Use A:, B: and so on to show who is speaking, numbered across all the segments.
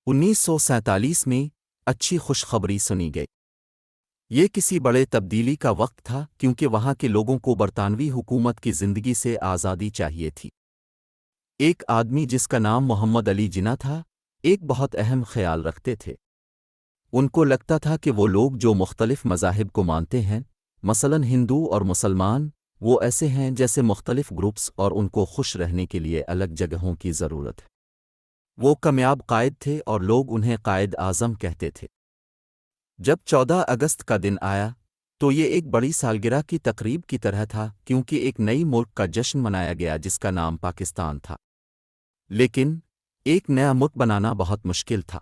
A: 1947 میں اچھی خوشخبری سنی گئی۔ یہ کسی بڑے تبدیلی کا وقت تھا کیونکہ وہاں کے لوگوں کو برطانوی حکومت کی زندگی سے آزادی چاہیے تھی۔ ایک آدمی جس کا نام محمد علی جناح تھا ایک بہت اہم خیال رکھتے تھے۔ ان کو لگتا تھا کہ وہ لوگ جو مختلف مذاہب کو مانتے ہیں، مثلاً ہندو اور مسلمان، وہ ایسے ہیں جیسے مختلف گروپس اور ان کو خوش رہنے کے لیے الگ جگہوں کی ضرورت ہے۔ وہ کامیاب قائد تھے اور لوگ انہیں قائد اعظم کہتے تھے۔ جب 14 اگست کا دن آیا تو یہ ایک بڑی سالگرہ کی تقریب کی طرح تھا کیونکہ ایک نئی ملک کا جشن منایا گیا جس کا نام پاکستان تھا۔ لیکن ایک نیا ملک بنانا بہت مشکل تھا۔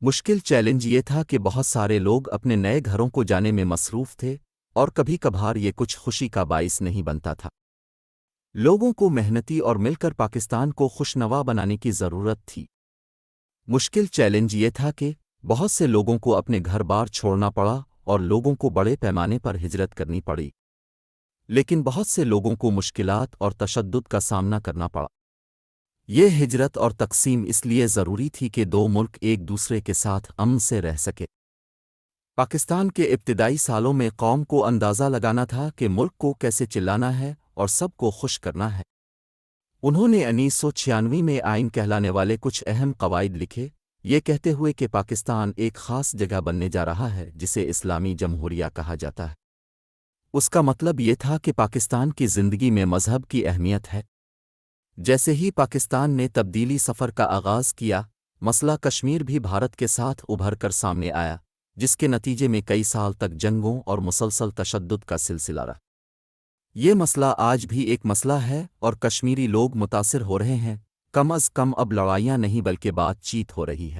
A: مشکل چیلنج یہ تھا کہ بہت سارے لوگ اپنے نئے گھروں کو جانے میں مصروف تھے اور کبھی کبھار یہ کچھ خوشی کا باعث نہیں بنتا تھا۔ لوگوں کو محنتی اور مل کر پاکستان کو خوشنوا بنانے کی ضرورت تھی۔ مشکل چیلنج یہ تھا کہ بہت سے لوگوں کو اپنے گھر بار چھوڑنا پڑا اور لوگوں کو بڑے پیمانے پر ہجرت کرنی پڑی، لیکن بہت سے لوگوں کو مشکلات اور تشدد کا سامنا کرنا پڑا۔ یہ ہجرت اور تقسیم اس لیے ضروری تھی کہ دو ملک ایک دوسرے کے ساتھ امن سے رہ سکے۔ پاکستان کے ابتدائی سالوں میں قوم کو اندازہ لگانا تھا کہ ملک کو کیسے چلانا ہے اور سب کو خوش کرنا ہے۔ انہوں نے 1996 میں آئین کہلانے والے کچھ اہم قواعد لکھے، یہ کہتے ہوئے کہ پاکستان ایک خاص جگہ بننے جا رہا ہے جسے اسلامی جمہوریہ کہا جاتا ہے۔ اس کا مطلب یہ تھا کہ پاکستان کی زندگی میں مذہب کی اہمیت ہے۔ جیسے ہی پاکستان نے تبدیلی سفر کا آغاز کیا، مسئلہ کشمیر بھی بھارت کے ساتھ ابھر کر سامنے آیا، جس کے نتیجے میں کئی سال تک جنگوں اور مسلسل تشدد کا سلسلہ رہا۔ یہ مسئلہ آج بھی ایک مسئلہ ہے اور کشمیری لوگ متاثر ہو رہے ہیں، کم از کم اب لڑائیاں نہیں بلکہ بات چیت ہو رہی ہے۔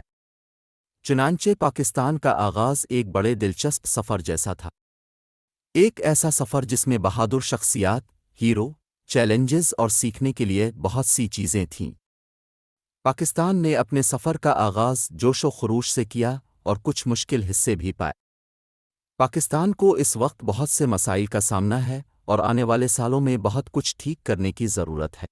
A: چنانچہ پاکستان کا آغاز ایک بڑے دلچسپ سفر جیسا تھا، ایک ایسا سفر جس میں بہادر شخصیات، ہیرو، چیلنجز اور سیکھنے کے لیے بہت سی چیزیں تھیں۔ پاکستان نے اپنے سفر کا آغاز جوش و خروش سے کیا اور کچھ مشکل حصے بھی پائے۔ پاکستان کو اس وقت بہت سے مسائل کا سامنا ہے اور آنے والے سالوں میں بہت کچھ ٹھیک کرنے کی ضرورت ہے۔